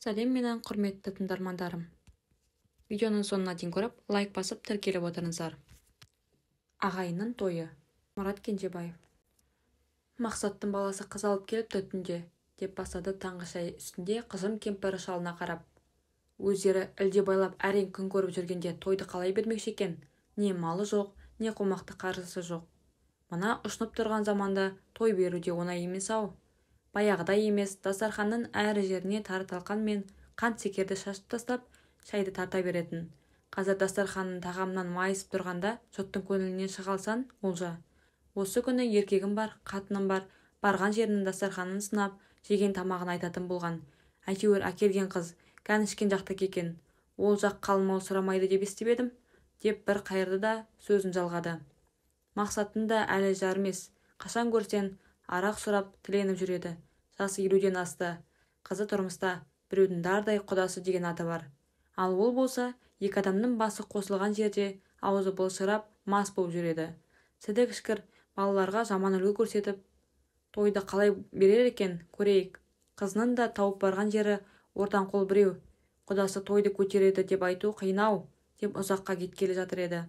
Сәлем менен құрметті тыңдармандарым. Видеоның соңына дейін көріп, лайк басып тіркеліп отырыңыздар. Ағайынның тойы. Мұрат Кенжебаев. Мақсаттың баласы қыз алып келіпті түнде, деп бастады таңғы шай үстінде қызым кемпір шалына қарап. Өздері ілде байлап әрең күн көріп жүргенде тойды қалай бермекші екен? Не малы жоқ, не қомақты қаржысы жоқ. Мына ұшынып тұрған заманда той беруде оңай емес-ау. Баяғыдай емес, дастарханның әр жеріне тары талқан мен қант секерді шашып тастап, шайды тарта беретін. Қазір дастарханның тағамнан майысып тұрғанда, жұрттың көңілінен шыға алсаң, олжа. Осы күні еркегім бар, қатыным бар, барған жерінің дастарханын сынап, жеген тамағын айтатын болған. Әйтеуір әкелген қыз, кән ішкен жақтық екен. Ол жақ қалмау сұрамайды деп естіп едім, деп бір қайырды да сөзін жалғады. Мақсаттың да әлі жармес, қашан көрсен арақ сұрап тіленіп жүреді. Жасы 50-ден асты. Қызы тұрмыста, біреудің дардай құдасы деген аты бар. Ал ол болса, екі адамның басы қосылған жерде аузы былшырап, мас болып жүреді. Сідік ішкір балаларға жаман үлгі көрсетіп, тойды қалай берер екен, көрейік. Қызының да тауып барған жері ортан қол біреу. Құдасы тойды көтереді деп айту қиын-ау, деп ұзаққа кеткелі жатыр еді.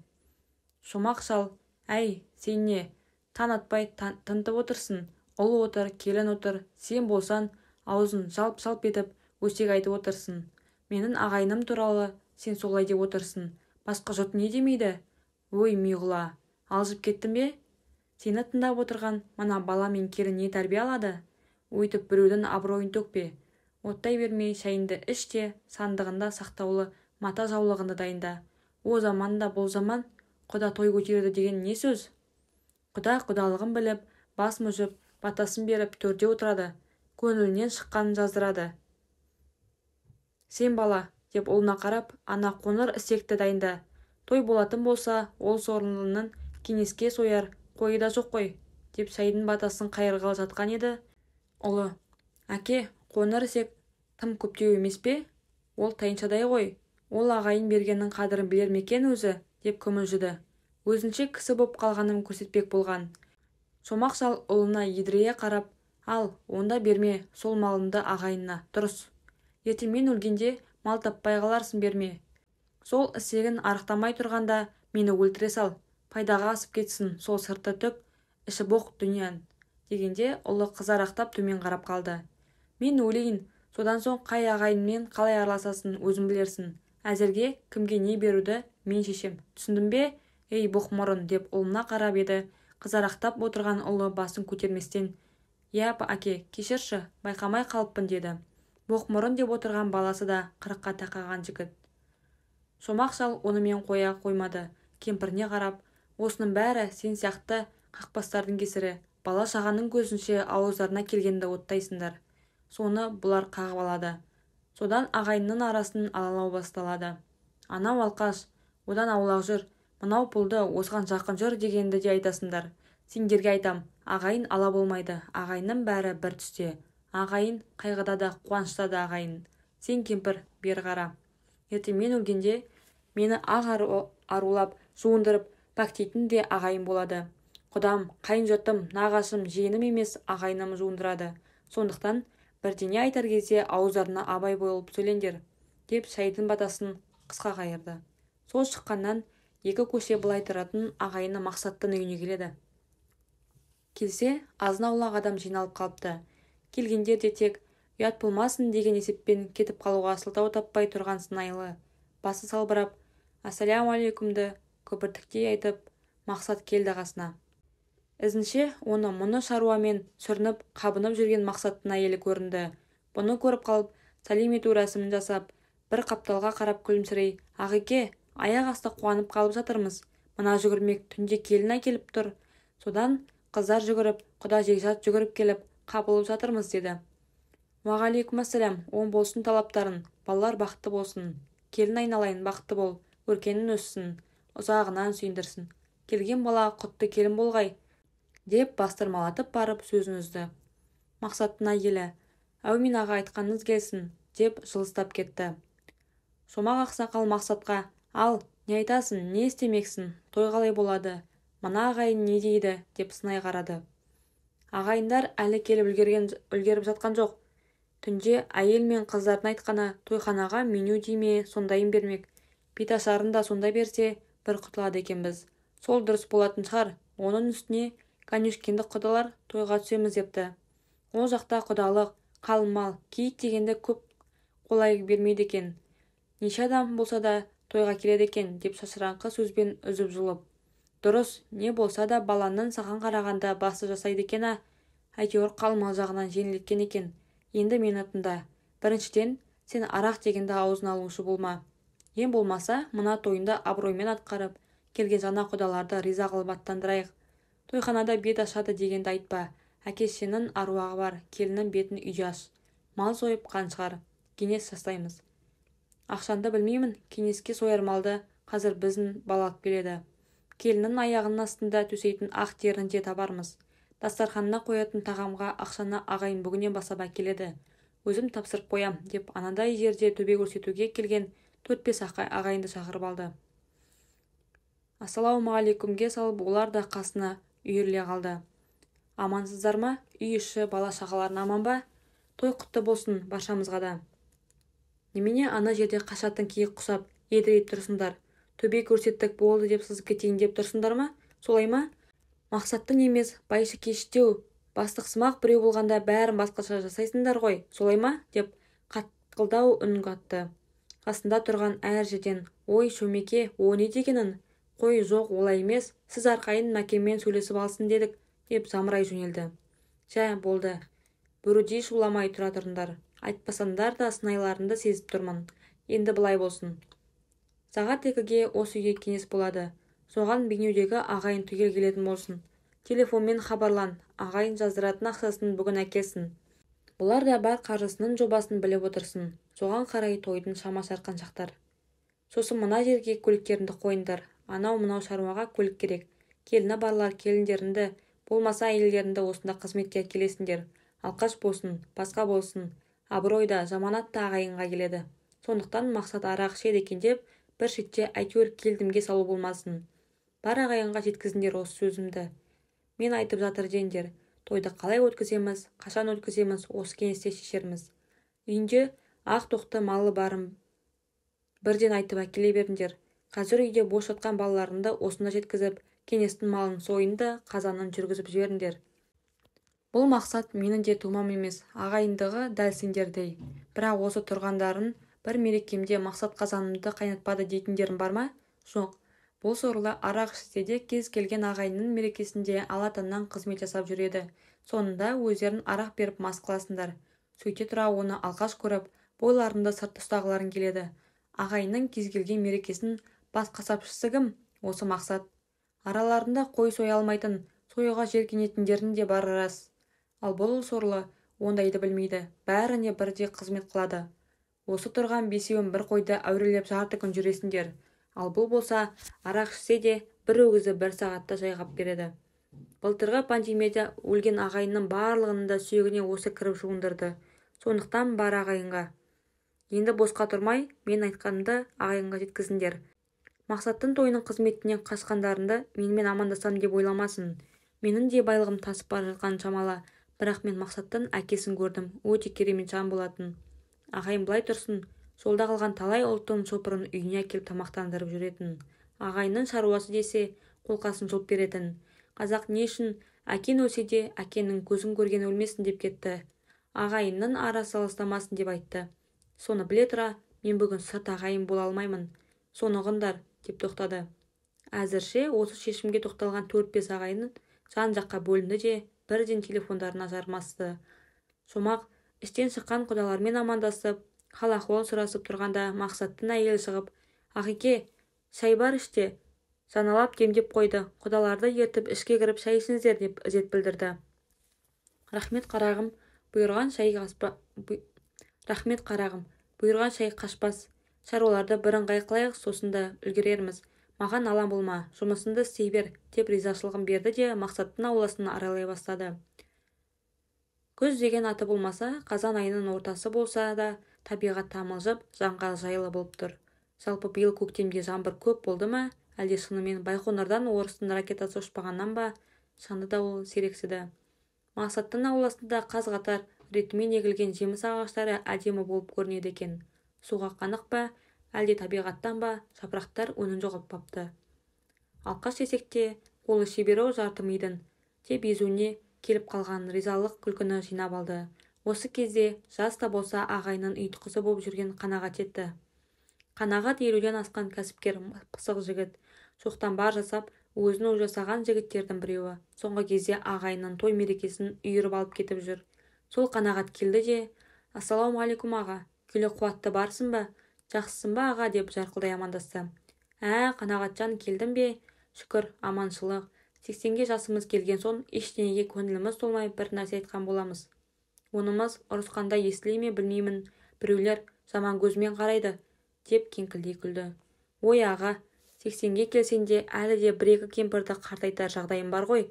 Шомақ шал, әй, сен не, таң атпай тынтып отырсың, ұл отыр, келін отыр, сен болсан, аузын жалп-жалп етіп, өсек айтып отырсың. Менің ағайыным туралы сен солай деп отырсың. Басқа жұрт не демейді? Ой, миғұла, алжып кеттің бе? Сені тыңдап отырған мына бала мен келін не тәрбие алады? Өйтіп біреудің абыройын төкпе. Оттай бермей шайынды іште, сандығында сақтаулы мата жаулығынды дайында. О заманда бұл заман, құда той көтереді деген не сөз? Құда құдалығын біліп, бас мүжіп, батасын беріп төрде отырады, көңілінен шыққанын жаздырады. Сен бала, деп ұлына қарап, ана қоңыр ісекті дайында. Той болатын болса, ол сорлының кеңеске сояр, қойы да жоқ қой, деп шайдың батасын қайырғалы жатқан еді. Ұлы, әке, қоңыр ісек тым көптеу емес пе? Ол тайыншадай ғой, ол ағайын бергеннің қадірін білер мекен өзі, деп күмілжіді. Өзінше кісі боп қалғанын көрсетпек болған. Шомақ шал ұлына едірейе қарап, ал, онда берме сол малынды ағайынна, дұрыс. Ертең мен өлгенде мал таппай қаларсың, берме. Сол ісегін арықтамай тұрғанда мені өлтіре сал, пайдаға асып кетсін сол сырты түк, іші боқ дүниян. Дегенде ұлы қызарақтап төмен қарап қалды. Мен өлейін, содан соң қай ағайынмен қалай араласасын өзің білерсің. Әзірге кімге не беруді мен шешем. Түсіндің бе? Ей боқмұрын, деп ұлына қарап еді. Қызарақтап отырған ұлы басын көтерместен, «Я, әке, кешірші, байқамай қалыппын», деді. Боқмұрын деп отырған баласы да 40-қа тақаған жігіт. Шомақ шал онымен қоя қоймады. Кемпіріне қарап, осының бәрі сен сияқты қақпастардың кесірі. Бала шағаның көзінше ауыздарына келгенді оттайсыңдар. Соны бұлар қағып алады. Содан ағайынның арасын алалау басталады. Анау алқаш, одан аулақ жүр, мынау пұлды осыған жақын жүр дегенді де айтасыңдар. Сендерге айтам, ағайын ала болмайды, ағайынның бәрі бір түсте. Ағайын қайғыда да, қуанышта да ағайын. Сен кемпір, бер қара. Ертең мен өлгенде мені ақ арулап, жуындырып, пәктейтін де ағайын болады. Құдам, қайын жұртым, нағашым, жиенім емес ағайыным жуындырады. Сондықтан бірдеңе айтар кезде ауыздарына абай болып сөйлеңдер, деп шайдың батасын қысқа қайырды. Сол шыққаннан екі көше былай тұратын ағайыны Мақсаттың үйіне келеді. Келсе, азын-аулақ адам жиналып қалыпты. Келгендер де тек ұят болмасын деген есеппен кетіп қалуға сылтау таппай тұрған сыңайлы. Басы салбырап, «Ассаляму-алейкумды» көпіртіктей айтып, Мақсат келді қасына. Ізінше оны мұны шаруамен сүрініп, қабынып жүрген Мақсаттың әйелі көрінді. Бұны көріп қалып, сәлем ету рәсімін жасап, бір қапталға қарап күлімсірей, «Ағеке, аяқ асты қуанып қалып жатырмыз. Мына жүгірмек түнде келін әкеліп тұр. Содан қыздар жүгіріп, құда жекжат жүгіріп келіп, қабылып жатырмыз», деді. «Уағалейкумассалям, оң болсын талаптарын, балалар бақытты болсын. Келін айналайын, бақытты бол, өркенің өссін, ұзағынан сүйіндірсін. Келген бала құтты келін болғай», деп бастырмалатып барып сөзін үзді. Мақсаттың әйелі, «Әумин аға, айтқаныңыз келсін», деп жылыстап кетті. Шомақ ақсақал Мақсатқа, «Ал, не айтасың, не істемексің, той қалай болады, мына ағайын не дейді», деп сынай қарады. Ағайындар әлі келіп үлгеріп жатқан жоқ. Түнде әйел мен қыздардың айтқаны тойханаға меню дейме сондайын бермек. Беташарын да сонда берсе бір құтылады екенбіз. Сол дұрыс болатын шығар. Оның үстіне конюшкенді құдалар тойға түсеміз депті. Ол жақта құдалық, қалың мал, киіт дегенді көп қолай бермейді екен. Неше адам болса да тойға келеді екен деп шашыраңқы сөзбен үзіп жұлып. Дұрыс, не болса да баланың саған қарағанда басы жасайды екен. Әйтеуір қалмал жағынан жеңілеткен екен. Енді мені тыңда. Біріншіден, сен арақ дегенді аузын алушы болма. Ең болмаса, мына тойында абыроймен атқарып, келген жаңа құдаларды риза қылып аттандырайық. Тойханада бет ашады дегенді айтпа. Әкесінің аруағы бар, келінің бетін үйде аш. Мал сойып қан шығар. Кеңес жасаймыз. Ақшанды білмеймін, кеңеске сояр малды қазір біздің балалық келеді. Келінің аяғының астында төсейтін ақ терін де табармыз. Дастарханына қоятын тағамға ақшаны ағайын бүгінен бастап әкеледі. Өзім тапсырып қоям деп анадай жерде төбе көрсетуге келген 4-5 ағайынды шақырып алды. Ассалаумағалейкумге салып олар да қасына үйіріле қалды. Амансыздар ма? Үй іші бала шағаларын аман ба? Той құтты болсын баршамызға да. Немене ана жерде қашатын киік құсап едірейіп тұрсыңдар? Төбе көрсеттік болды деп сіз кетейін тұрсыңдар ма? Солай ма? Мақсаттың емес, байшы кештеу, бастықсымақ біреу болғанда бәрін басқаша жасайсыңдар ғой, солай ма? Деп қатқылдау үн қатты. Қасында тұрған әр жерден, ой шөмеке, о не дегенін? Қой жоқ олай емес, сіз арқайын мәкеммен сөйлесіп алсын дедік, деп замырай жөнелді. Жә, болды. Бөрідей шуламай тұра тұрыңдар. Айтпасандар да сынайларынды сезіп тұрмын. Енді былай болсын. Сағат 2-ге осы үйге кеңес болады. Соған бейнеудегі ағайын түгел келетін болсын. Телефонмен хабарлан, ағайын жаздыратын ақшасын бүгін әкелсін. Бұлар да бар қаржысының жобасын біліп отырсын. Соған қарай тойдың шама шарқан шақтар. Сосын мына жерге көліктеріңді қойыңдар. Анау-мынау шаруаға көлік керек. Келіні барлар келіндеріңді, болмаса әйелдеріңді осында қызметке келесіңдер. Алқаш болсын, басқа болсын. Абыройда, жаманат та ағайынға келеді. Сондықтан мақсат арақ ішеді екен деп, бір шетте әйтеуір келдімге салу болмасын. Бар ағайынға жеткізіңдер осы сөзімді. Мен айтып жатыр деңдер. Тойды қалай өткіземіз, қашан өткіземіз, осы кеңесте шешерміз. Үйінде ақ тоқты малы барын бірден айтып әкеле беріңдер. Қазір үйде бос жатқан балаларыңды осында жеткізіп, кеңестің малын сойынды қазанын жүргізіп жіберіңдер. Бұл мақсат менің де тумам емес, ағайындығы дәл сендердей. Бірақ осы тұрғандарын бір мерекемде мақсат қазанымды қайнатпады дейтіндерім бар ма? Жоқ. Бұл сорлы арақ ішсе де кез келген ағайынның мерекесінде алатаннан қызмет жасап жүреді. Сонында өздерін арақ беріп мас қыласыңдар. Сөйте тұра оны алқаш көріп, бойларында сырт ұстағыларың келеді. Ағайынның кез келген мерекесін бас қасапшысы кім? Осы мақсат. Араларында қой соя алмайтын, сояға жеркенетіндердің де бар рас. Ал бұл сорлы ондайды білмейді, бәріне бірдей қызмет қылады. Осы тұрған бесеуін бір қойды әурелеп жарты күн жүресіңдер. Ал бұл болса, арақ ішсе де бір өгізі бір сағатта жайғап береді. Былтырғы пандемияда өлген ағайынның барлығының да сүйегіне осы кіріп жуындырды. Сондықтан бар ағайынға. Енді босқа тұрмай, мен айтқанымды ағайынға жеткізіңдер. Мақсаттың тойының қызметінен қашқандарында менімен амандасам деп ойламасын. Менің де байлығым тасып бара жатқан шамалы, бірақ мен Мақсаттың әкесін көрдім, өте керемет жан болатын. Ағайын былай тұрсын, жолда қалған талай ұлттың шопырын үйіне әкеліп тамақтандырып жүретін. Ағайынның шаруасы десе, қолқасын жұлып беретін. Қазақ не үшін әкен өлсе де әкенің көзін көрген өлмесін деп кетті. Ағайынның арасы алыстамасын деп айтты. Соны біле тұра, мен бүгін сырт ағайын бола алмаймын. Соны ұғыңдар, деп тоқтады. Әзірше осы шешімге тоқталған 4-5 ағайын жан-жаққа бөлінді де бірден телефондарына жармасты. Шомақ іштен шыққан құдалармен амандасып, хал-ахуал сұрасып тұрғанда Мақсаттың әйелі шығып, «Ақеке, шай бар іште», саналап демдеп қойды. Құдаларды ертіп ішке кіріп шай ішіңіздер деп ізет білдірді. Рахмет қарағым, бұйырған шай қашпас. Шаруаларды бірыңғай қылайық, сосын да үлгерерміз. Маған алаң болма, жұмысыңды істей бер, деп ризашылығын берді де Мақсаттың ауласын аралай бастады. Күз деген аты болмаса, қазан айының ортасы болса да, табиғат тамылжып, жанға жайлы болып тұр. Жалпы биыл көктемде жаңбыр көп болды ма, әлде шынымен Байқоңырдан орыстың ракетасы ұшпағаннан ба, шаңды дауыл сирексіді. Мақсаттың ауласында қаз-қатар ретімен егілген жеміс ағаштары әдемі болып көрінеді екен. Суға қанық па, әлде табиғаттан ба, жапырақтар өнін жоғалтпапты. Алқаш десек те, қолы шебер-ау жарты мидың, деп езуіне келіп қалған ризалық күлкіні жинап алды. Осы кезде жас та болса ағайынның ұйытқысы болып жүрген Қанағат етті. Қанағат 50-ден асқан кәсіпкер пысық жігіт, шоқтан бар жасап, өзін жасаған жігіттердің біреуі. Соңғы кезде ағайынның той мерекесін үйіріп алып кетіп жүр. Сол Қанағат келді де: «Ассалаумағалейкум аға, күлі қуатты барсың ба? Жақсысың ба аға?» деп жарқылдай амандасты. Қанағатжан, келдің бе? Шүкір, аманшылық. 80-ге жасымыз келген соң ештеңеге көңіліміз толмай бір нәрсе айтқан боламыз. Онымыз ұрысқанда естілей ме білмеймін, біреулер жаман көзмен қарайды, деп кеңкілдей күлді. Ой аға, 80-ге келсең де әлі де бір-екі кемпірді қартайтар жағдайым бар ғой.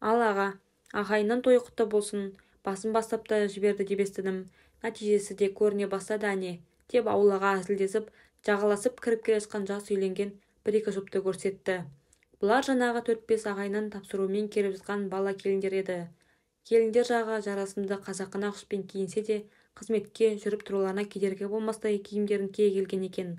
Ал аға, ағайынның тойы құтты болсын, басын бастап та жіберді деп естідім. Нәтижесі де көріне бастады әне, деп аулаға әзілдесіп, жағаласып кіріп келе жатқан жас үйленген бір-екі жұпты көрсетті. Бұлар жаңағы 4-5 ағайынның тапсыруымен келіп жатқан бала келіндер еді. Келіндер жағы жарасымды қазақы нақышпен киінсе де, қызметке жүріп тұруларына кедергі болмастай киімдерін кие келген екен.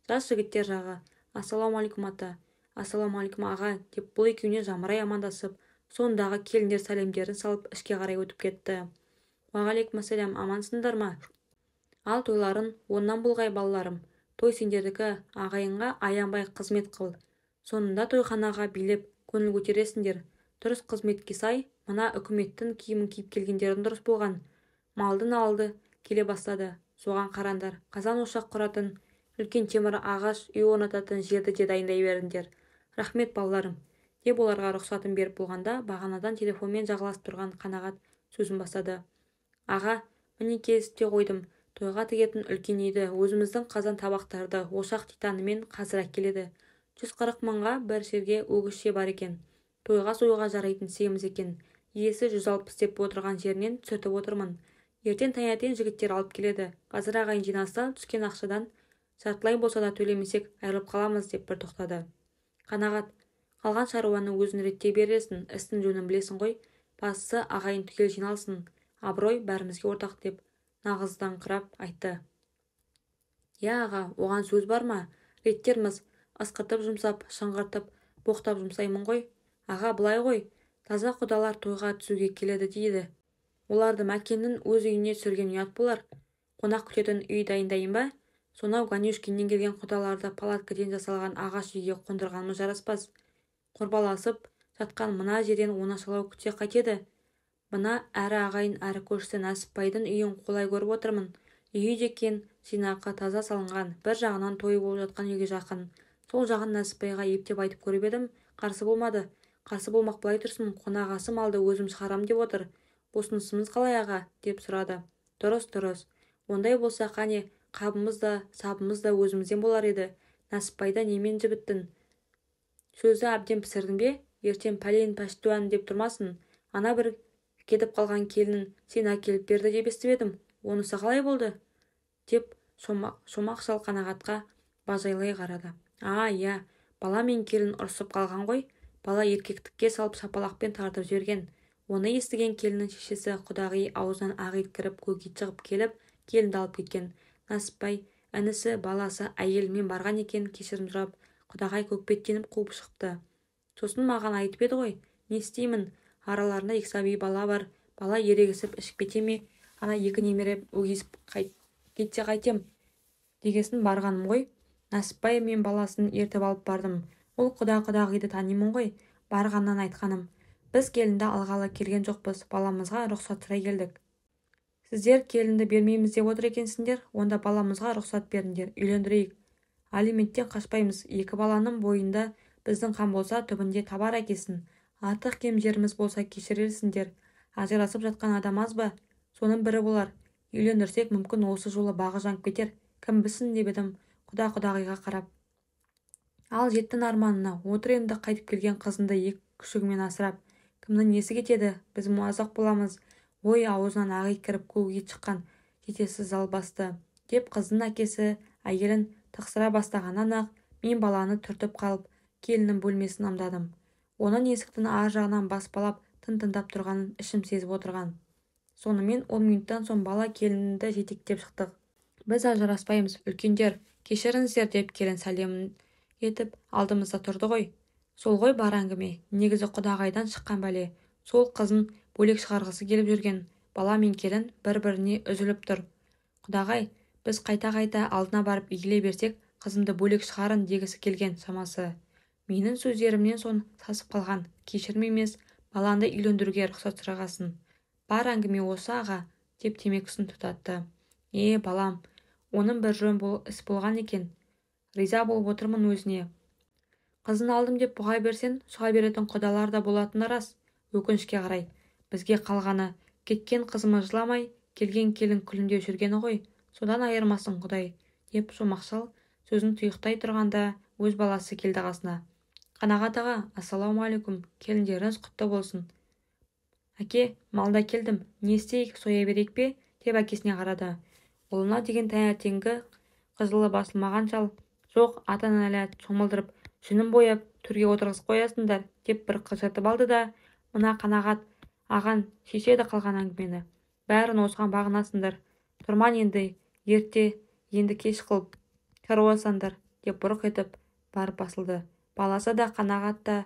Жас жігіттер жағы: «Ассалаумағалейкум ата, ассалаумағалейкум аға» деп бұл екеуіне жамырай амандасып, сондағы келіндер сәлемдерін салып ішке қарай өтіп кетті. «Уағалейкумассалам, амансыңдар ма? Ал тойларын оннан болғай балаларым. Той сендердікі, ағайынға аянбай қызмет қыл. Сонында тойханаға билеп көңіл көтересіңдер. Дұрыс қызметке сай, мына үкіметтің киімін киіп келгендердің дұрыс болған. Малдың алды келе бастады. Соған қарандар, қазан ошақ құратын, үлкен темір ағаш үй орнататын жерді де дайындай беріңдер. Рахмет балаларым», деп оларға рұқсатын беріп болғанда, бағанадан телефонмен жағаласып тұрған Қанағат сөзін бастады. «Аға, міне келісіп те қойдым. Тойға тігетін үлкен үйді, өзіміздің қазан табақтарды, ошақ титанымен қазір әкеледі. 140 мыңға бір жерге өгізше бар екен. Тойға союға жарайтын семіз екен. Иесі 160 деп отырған жерінен түсіртіп отырмын. Ертең таңертең жігіттер алып келеді. Қазір ағайын жинаса түскен ақшадан жартылай болса да төлемесек айырылып қаламыз», деп бір тоқтады. «Қанағат, қалған шаруаны өзін реттей бересің, істің жөнін білесің ғой. Бастысы ағайын түгел жиналсын. Абырой бәрімізге ортақ», деп нағыздаңқырап айтты. «Я аға, оған сөз бар ма? Реттерміз, ысқыртып жұмсап, шыңғыртып, боқтап жұмсаймын ғой. Аға, былай ғой, таза құдалар тойға түсуге келеді дейді. Оларды Мәкеннің өз үйіне түсірген ұят болар. Қонақ күтетін үй дайындайын ба? Сонау Ганюшкиннен келген құдаларды палаткіден жасалған ағаш үйге қондырғанымыз жараспас. Қорбаласып жатқан мына жерден оңашалау күтсе қайтеді? Мына әрі ағайын әрі көршісі Нәсіпбайдың үйін қолай көріп отырмын. Үйі де кең, жинақы, таза салынған, бір жағынан тойы болып жатқан үйге жақын. Сол жағын Нәсіпбайға ептеп айтып көріп едім, қарсы болмады. Қарсы болмақ былай тұрсын, қонағасы малды өзім шығарам деп отыр. Осынысымыз қалай аға?» деп сұрады. Дұрыс. Ондай болса қане, қабымыз да, сабымыз да өзімізден болар еді. Нәсіпбайда немен жібіттің? Сөзді әбден пісірдің бе? Ертең пәлен пәштуан деп тұрмасын. Ана бір кетіп қалған келінін сен әкеліп берді деп естіп едім. Онысы қалай болды? Деп шомақ шал Қанағатқа бажайлай қарады. Иә, бала мен келін ұрсып қалған ғой. Бала еркектікке салып шапалақпен тартып жіберген. Оны естіген келіннің шешесі құдағи аузынан ақ ит кіріп көк ит шығып келіп, келінді алып кеткен. Нәсіпбай інісі, баласы, әйелімен барған екен, кешірім сұрап, құдағай көкбеттеніп қуып шығыпты. Сосын маған айтып еді ғой, не істеймін? Араларында 2 сәби бала бар. Бала ерегісіп ішіп кете ме? Ана 2 немере өгейсіп кетсе қайтем? Дегесін барғаным ғой. Нәсіпбай мен баласын ертіп алып бардым. Ол құдағиды танимын ғой. Барғаннан айтқаным. Біз келінді алғалы келген жоқпыз, баламызға рұқсат сұрай келдік. Сіздер келінді бермейміз деп отыр екенсіңдер, онда баламызға рұқсат беріңдер, үйлендірейік. Алименттен қашпаймыз, 2 баланың бойында біздің қан болса түбінде табар әкесін. Артық кем жеріміз болса кешірерсіңдер. Ажырасып жатқан адам аз ба? Соның бірі болар. Үйлендірсек мүмкін осы жолы бағы жанып кетер. Кім білсін деп едім, құдағиға қарап. Ал жеттің арманына, отыр енді қайтып келген қызынды 2 күшігімен асырап. Кімнің несі кетеді? Біз муаздақ боламыз. Ой, аузынан ақ ит кіріп көк ит шыққан жетесіз албасты, деп қыздың әкесі әйелін тықсыра бастағаннан ақ мен баланы түртіп қалып, келіннің бөлмесін ымдадым. Оның есіктің ар жағынан баспалап тың-тыңдап тұрғанын ішім сезіп отырған. Сонымен 10 минуттан соң бала келінді жетектеп шықтық. Біз ажыраспаймыз, үлкендер, кешіріңіздер деп келін сәлемін етіп алдымызда тұрды ғой. Сол ғой бар әңгіме. Негізі құдағайдан шыққан бәле. Сол қызын бөлек шығарғысы келіп жүрген бала мен келін бір-біріне үзіліп тұр. Құдағай, біз қайта-қайта алдына барып иіле берсек, қызымды бөлек шығарын дегісі келген шамасы. Менің сөздерімнен соң сасып қалған. Кешірім емес, баланды үйлендіруге рұқсат сұрағасын. Бар әңгіме осы аға, деп темекісін тұтатты. Балам, оның бір жөн іс болған екен. Риза болып отырмын өзіне. Қызын алдым деп бұға берсен, сұға беретін құдалар да болатыны рас. Өкінішке қарай. Бізге қалғаны, кеткен қызымыз жыламай, келген келін күлімдеп жүргені ғой. Содан айырмасын Құдай, деп шомақшал сөзін тұйықтай тұрғанда өз баласы келді қасына. Қанағат аға, ассалаумағалейкум, келіндеріңіз құтты болсын. Әке, малда келдім, не істейік, соя берейік пе, деп әкесіне қарады. Ұлына деген таңертеңгі қызылы басылмаған шал, жоқ, атаны әлі шомылдырып, жүнін бояп, төрге отырғызып қоясыңдар, деп бір қыжыртып алды да, мына Қанағат аған шешеді қалған әңгімені. Бәрін осыған бағынасыңдар. Тұрман енді ерте, енді кеш қылып шаруасандар, деп бұрқ етіп барып басылды. Баласы да Қанағат та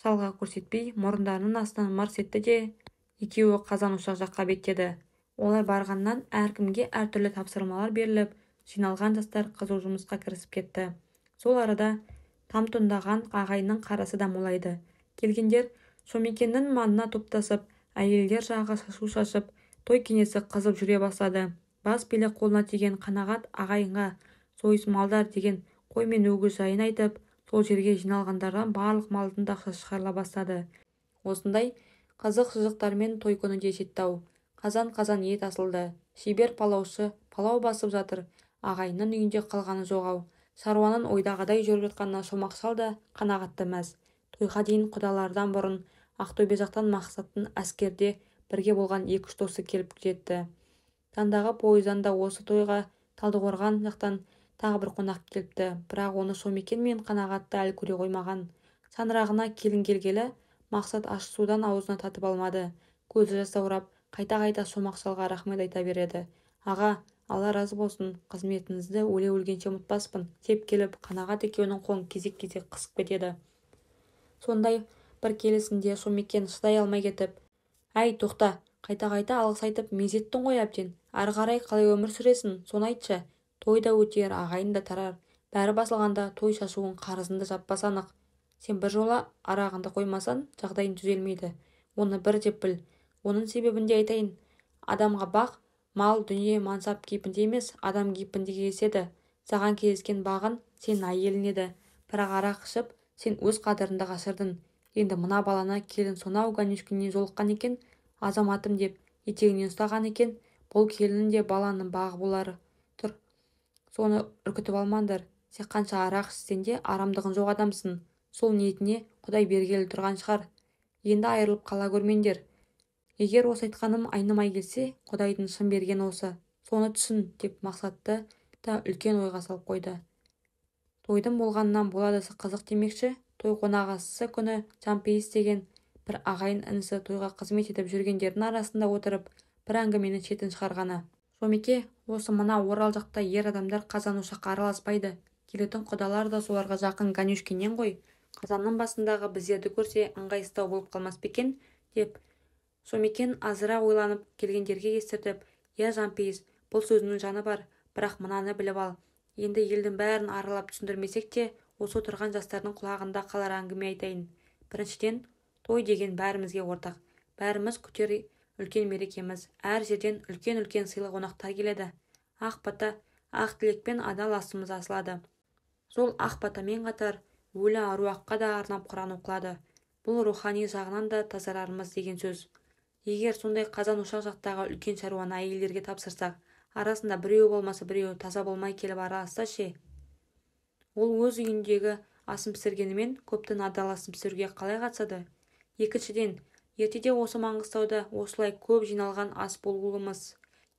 шалға көрсетпей мұрындарының астынан мырс етті де екеуі қазан-ошақ жаққа беттеді. Олар барғаннан әркімге әртүрлі тапсырмалар беріліп, жиналған жастар қызу жұмысқа кірісіп кетті. Сол арада там тұндаған ағайынның қарасы да молайды. Келгендер Шомекеннің маңына топтасып, әйелдер жағы шашу шашып, той кеңесі қызып жүре бастады. Бас билік қолына тиген Қанағат ағайынға сойыс малдар деген қой мен өгіз жайын айтып, сол жерге жиналғандардан барлық малдың да ақшасы шығарыла бастады. Осындай қызық-шыжықтармен той күні де жетті-ау. Қазан-қазан ет асылды. Шебер палаушы палау басып жатыр. Ағайынның үйінде қалғаны жоқ-ау. Шаруаның ойдағыдай жүріп жатқанына шомақшал да Қанағатты мәз. Тойға дейін құдалардан бұрын Ақтөбе жақтан Мақсаттың әскерде бірге болған 2-3 досы келіп жетті. Тандағы пойыздан да осы тойға Талдықорған жақтан тағы бір қонақ келіпті. Бірақ оны Шомекен мен Қанағатты әлі көре қоймаған. Шаңырағына келін келгелі Мақсат ащы судан аузына татып алмады. Көзі жасаурап, қайта-қайта Шомақшалға рахмет айта береді. Аға, Алла разы болсын, қызметіңізді өле-өлгенше ұмытпаспын, деп келіп Қанағат екеуінің қолын кезек-кезек қысып кетеді. Сондай бір келісінде Шомекен шыдай алмай кетіп, әй, тоқта, қайта-қайта алғыс айтып мезеттің ғой әбден. Ары қарай қалай өмір сүресің, соны айтшы. Той да өтер, ағайын да тарар. Бәрі басылғанда той шашуын қарызынды жаппас анық. Сен бір жола арағынды қоймасан, жағдайың түзелмейді. Оны бір деп біл. Оның себебін де айтайын. Адамға бақ, мал, дүние, мансап кейпінде емес, адам кейпінде кездеседі. Саған кездескен бағын сен әйелің еді. Бірақ арақ ішіп, сен өз қадіріңді қашырдың. Енді мына баланы келін сонау Ганюшкиннен жолыққан екен, азаматым деп етегінен ұстаған екен. Бұл келіннің де баланың бағы болары тұр. Соны үркітіп алмаңдар. Сен қанша арақ ішсең де арамдығын жоқ адамсың. Сол ниетіне Құдай бергелі тұрған шығар. Енді айырылып қала көрмеңдер. Егер осы айтқаным айнымай келсе, Құдайдың шын берген осы. Соны түсін, деп Мақсатты да үлкен ойға салып қойды. Тойдың болғанынан болады қызық демекші. Той қонағасы күні Жампейіс деген бір ағайын інісі тойға қызмет етіп жүргендердің арасында отырып, бір әңгіменің шетін шығарғаны. Шомеке, осы мына Орал жақта ер адамдар қазан-ошаққа араласпайды. Келетін құдалар да соларға жақын Ганюшкиннен ғой. Қазанның басындағы біздерді көрсе ыңғайсыздау болып қалмас па екен, деп Шомекен азырақ ойланып келгендерге естіртіп, Жампейіс, бұл сөзінің жаны бар, бірақ мынаны біліп ал. Енді елдің бәрін аралап түсіндірмесек те, осы отырған жастардың құлағында қалар әңгіме айтайын. Біріншіден, той деген бәрімізге ортақ. Бәріміз күтер үлкен мерекеміз. Әр жерден үлкен-үлкен сыйлы қонақтар келеді. Ақ бата, ақ тілекпен адал асымыз асылады. Сол ақ батамен қатар өлі аруаққа да арнап Құран оқылады. Бұл рухани жағынан да тазарармыз деген сөз. Егер сондай қазан-ошақ жақтағы үлкен шаруаны әйелдерге тапсырсақ, арасында біреу болмаса біреу таза болмай келіп араласса ше? Ол өз үйіндегі асын пісіргенімен көптің адал асын пісіруге қалай қатысады? Екіншіден, ертеде осы Маңғыстауда осылай көп жиналған ас болуымыз.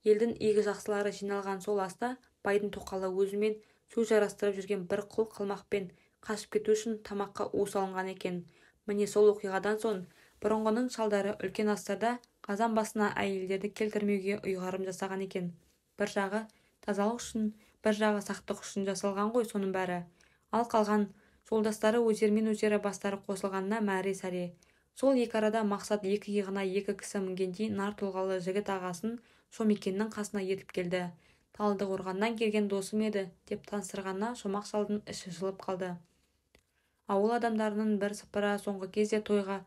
Елдің игі жақсылары жиналған сол аста байдың тоқалы өзімен сөз жарастырып жүрген бір құл қалмақпен қашып кету үшін тамаққа у салынған екен. Міне сол оқиғадан соң бұрынғының шалдары үлкен астарда қазан басына әйелдерді келтірмеуге ұйғарым жасаған екен. Бір жағы тазалық үшін, бір жағы сақтық үшін жасалған ғой соның бәрі. Ал қалған жолдастары өздерімен өздері бастары қосылғанына мәре-сәре. Сол екі арада Мақсат екі иығына екі кісі мінгендей нар тұлғалы жігіт ағасын Шомекеннің қасына ертіп келді. Талдықорғаннан келген досым еді деп таныстырғанына Шомақ шалдың іші жылып қалды. Ауыл адамдарының бірсыпыра соңғы кезде тойға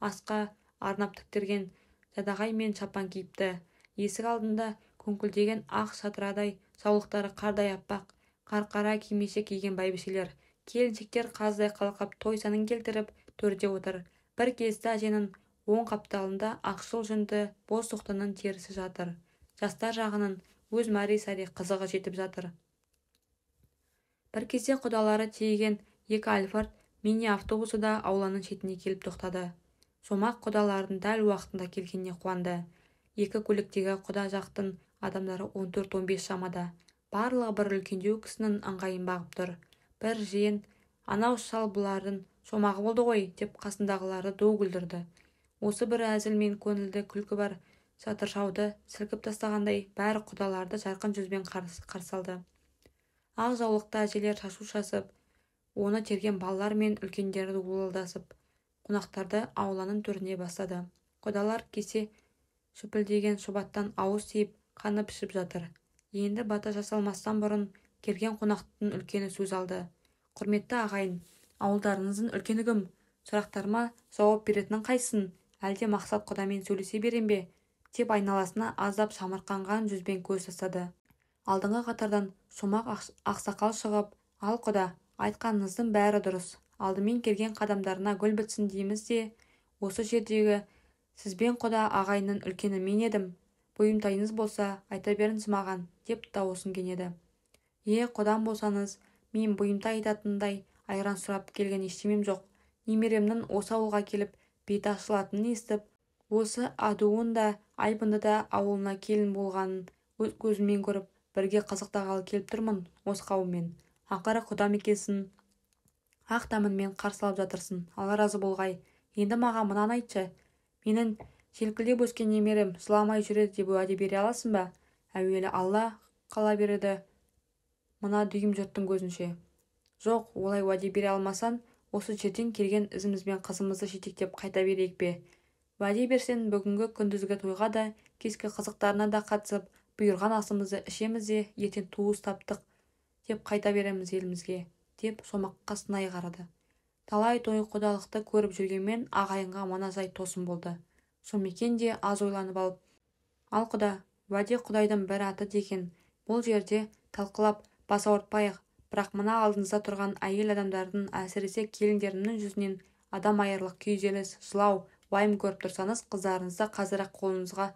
асқа арнап тіктірген жадағай мен шапан киіпті. Есік алдында көңкілдеген ақ шатырадай, саулықтары қардай аппақ, қарқара кимешек киген бәйбішелер, келіншектер қаздай қалқап той сәнін келтіріп төрде отыр. Бір кезді әженің оң қапталында ақшыл жүнді боз тоқтының терісі жатыр. Жастар жағының өз мәре-сәре қызығы жетіп жатыр. Бір кезде құдалары тиеген екі альфард мини-автобусы да ауланың шетіне келіп тоқтады. Шомақ құдалардың дәл уақытында келгеніне қуанды. Екі көліктегі құда жақтың адамдары 14-15 шамада. Барлығы бір үлкендеу кісінің ыңғайын бағып тұр. Бір жиын, анау шал бұлардың Шомағы болды ғой, деп қасындағыларды ду күлдірді. Осы бір әзіл мен көңілді күлкі бар шатыршауды сілкіп тастағандай бәрі құдаларды жарқын жүзбен қарсы алды. Ақ жаулықты әжелер шашу шасып, оны терген балалар мен үлкендері дуылдасып, қонақтарды ауланың төріне бастады. Құдалар кесе шүпілдеген шұбаттан ауыз тиіп, қанып ішіп жатыр. Енді бата жасалмастан бұрын келген қонақтың үлкені сөз алды. Құрметті ағайын, ауылдарыңыздың үлкені кім? Сұрақтарыма жауап беретінің қайсын? Әлде Мақсат құдамен сөйлесе берем бе? Деп айналасына аздап шамырқанған жүзбен көз тастады. Алдыңғы қатардан Шомақ ақсақал шығып, ал құда, айтқаныңыздың бәрі дұрыс. Алдымен келген қадамдарына гүл бітсін дейміз де, осы жердегі сізбен құда ағайынның үлкені мен едім. Бұйымтайыңыз болса, айта беріңіз маған, деп дауысын кенеді. Құдан болсаңыз, мен бұйымтай айтатындай айран сұрап келген ештемем жоқ. Немеремнің осы ауылға келіп беті ашылатынын естіп, осы адуын да айбынды да ауылына келін болғанын өз көзіммен көріп, бірге қызықтағалы келіп тұрмын осы қауыммен. Ақыры құдам екенсің, ақ тамынмен қарсы алып жатырсың. Алла разы болғай. Енді маған мынаны айтшы. Менің желкілдеп өскен немерем жыламай жүреді деп уәде бере аласың ба? Әуелі Алла қала береді мына дүйім жұрттың көзінше. Жоқ, олай уәде бере алмасан, осы жерден келген ізімізбен қызымызды жетектеп қайта берейік пе? Уәде берсең, бүгінгі күндізгі тойға да, кескі қызықтарына да қатысып, бұйырған асымызды ішеміз де, ертең туыс таптық деп қайта береміз елімізге, деп Шомаққа сынай қарады. Талай той құдалықты көріп жүргенмен ағайынға маназай тосын болды. Шомекен де аз ойланып алып, ал құда, уәде Құдайдың бір аты деген, бұл жерде талқылап бас ауыртпайық, бірақ мына алдыңызда тұрған әйел адамдардың, әсіресе келіндерімнің жүзінен адам айырылық күйзеліс, жылау, уайым көріп тұрсаңыз, қыздарыңызды қазір-ақ қолыңызға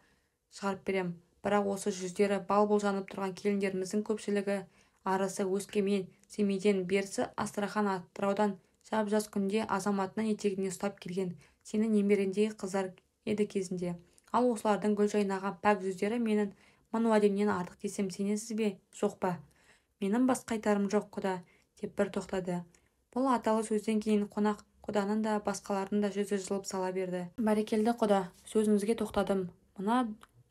шығарып берем. Бірақ осы жүздері бал болжанып тұрған келіндеріміздің көпшілігі арысы Өскемен, Семейден, берісі Астрахан, Атыраудан жап-жас күнде азаматының етегіне ұстап келген сенің немерендей қыздар еді кезінде. Ал осылардың гүл жайнаған пәк жүздері менің мың уәдемнен артық десем сенесіз бе, жоқ па? Менің бас қайтарым жоқ құда, деп бір тоқтады. Бұл аталы сөзден кейін қонақ құданың да басқалардың да жүзі жылып сала берді. Бәрекелді құда, сөзіңізге тоқтадым. Мына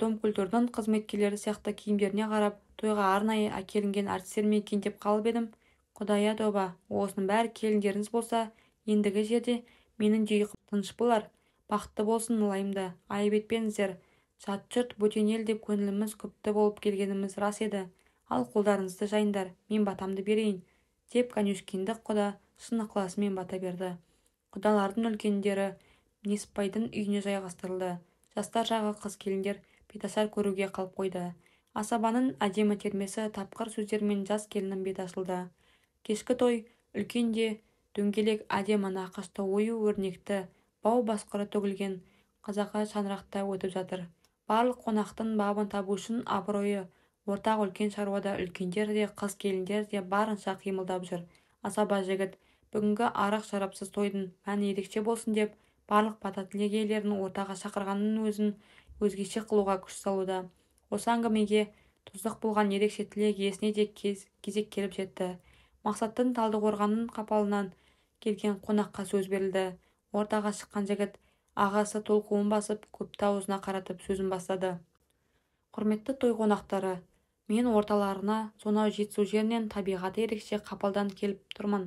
домкультурдың қызметкерлері сияқты киімдеріне қарап, тойға арнайы әкелінген әртістермен екен деп қалып едім. Құдая тоба, осының бәрі келіндеріңіз болса, ендігі жерде менің дей тыныш болар. Бақытты болсын лайымда, айып етпеңіздер. Жат жұрт бөтен ел деп көңіліміз күпті болып келгеніміз рас еді. Ал қолдарыңызды жайындар, мен батамды берейін, деп Конюшкинді құда шын ықыласымен бата берді. Құдалардың үлкендері Несіпбайдың үйіне жайғастырылды. Жастар жағы қыз-келіндер беташар көруге қалып қойды. Асабаның әдемі термесі тапқыр сөздермен жас келіннің беті ашылды. Кешкі той үлкен де дөңгелек әдемі нақышты ою-өрнекті бау басқыры төгілген қазақы шаңырақта өтіп жатыр. Барлық қонақтың бабын табу үшін абыройы ортақ үлкен шаруада үлкендер де қыз-келіндер де барынша қимылдап жүр. Асаба жігіт бүгінгі арақ-шарапсыз тойдың мәні ерекше болсын деп барлық бата-тілек иелерін ортаға шақырғанның өзін өзгеше қылуға күш салуда. Осы әңгімеге тұздық болған ерекше тілек иесіне де кезек келіп жетті. Мақсаттың Талдықорғанның қапалынан келген қонаққа сөз берілді. Ортаға шыққан жігіт Ағасы толқуын басып, көпті аузына қаратып сөзін бастады. Құрметті той қонақтары, мен орталарына сонау жетісу жерінен табиғаты ерекше қапалдан келіп тұрмын.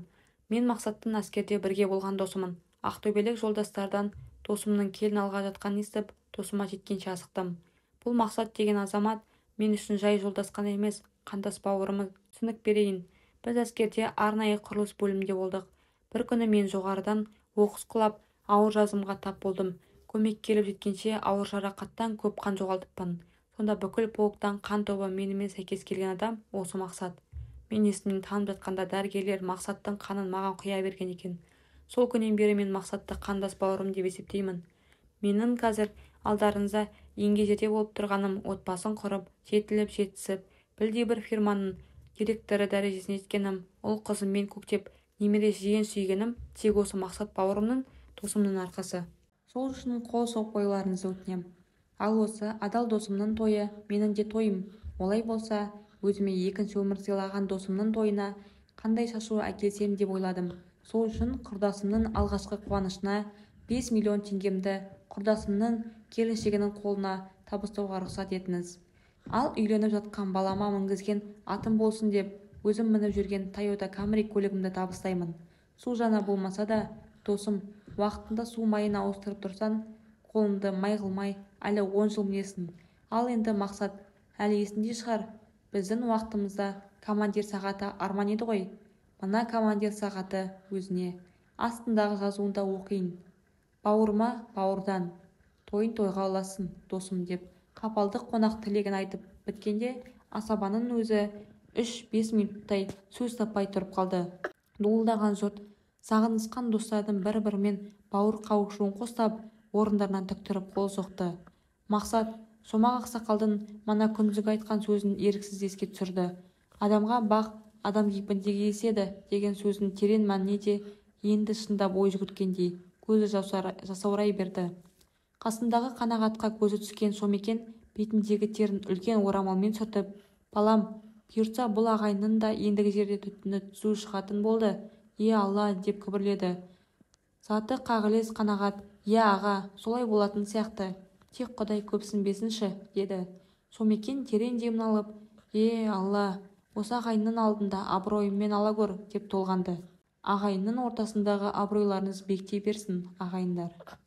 Мен Мақсаттың әскерде бірге болған досымын. Ақтөбелік жолдастардан досымның келін алға жатқанын естіп, досыма жеткенше асықтым. Бұл Мақсат деген азамат мен үшін жай жолдас қана емес, қандас бауырымыз. Түсінік берейін. Біз әскерде арнайы құрылыс бөлімінде болдық. Бір күні мен жоғарыдан оқыс құлап, ауыр жазымға тап болдым. Көмек келіп жеткенше ауыр жарақаттан көп қан жоғалтыппын. Сонда бүкіл полктан қан тобы менімен сәйкес келген адам осы Мақсат. Мен есімнен танып жатқанда дәрігерлер Мақсаттың қанын маған құя берген екен. Сол күннен бері мен Мақсатты қандас бауырым деп есептеймін. Менің қазір алдарыңызда еңге жете болып тұрғаным отбасын құрып, жетіліп, жетісіп, білдей бір фирманың директоры дәрежесіне жеткенім, ұл қызыммен көктеп, немере жиен сүйгенім тек осы Мақсат бауырымның, досымның арқасы. Сол үшін қол соғып қоюларыңызды өтінем. Ал осы адал досымның тойы менің де тойым. Олай болса, өзіме екінші өмір сыйлаған досымның тойына қандай шашу әкелсем деп ойладым. Сол үшін құрдасымның алғашқы қуанышына 5 миллион теңгемді құрдасымның келіншегінің қолына табыстауға рұқсат етіңіз. Ал үйленіп жатқан балама мінгізген атым болсын деп өзім мініп жүрген Toyota Camry көлігімді табыстаймын. Су жаңа болмаса да, досым, уақытында су майын ауыстырып тұрсан, қолымды май қылмай, әлі 10 жыл мінесің. Ал енді Мақсат, әлі есінде шығар, біздің уақытымызда командир сағаты арман еді ғой. Мына командир сағаты өзіне. Астындағы жазуында оқиын. Бауырма бауырдан, тойын тойға ұласын, досым деп. Қапалдық қонақ тілегін айтып біткенде, асабаның өзі 3-5 минуттай сөз таппай тұрып қалды. Дуылдаған жұрт сағынысқан достардың бір-бірімен бауыр қауышуын қостап, орындарынан тік тұрып қол соқты. Мақсат Шомақ ақсақалдың мана күндізгі айтқан сөзін еріксіз еске түсірді. Адамға бақ адам кейпіндегі еседі деген сөздің терең мәніне де енді шындап ой жүгірткендей көзі жасаурай берді. Қасындағы қанағатқа көзі түскен Шомекен бетіндегі терін үлкен орамалмен сүртіп, балам, бұйыртса бұл ағайынның да ендігі жерде түтіні түзу шығатын болды. Алла, деп күбірледі. Заты қағылез қанағат, аға, солай болатын сияқты. Тек Құдай көпсінбесінші, деді. Шомекен терең демін алып, Алла, осы ағайынның алдында абыройыммен ала көр, деп толғанды. Ағайынның ортасындағы абыройларыңыз бектей берсін, ағайындар.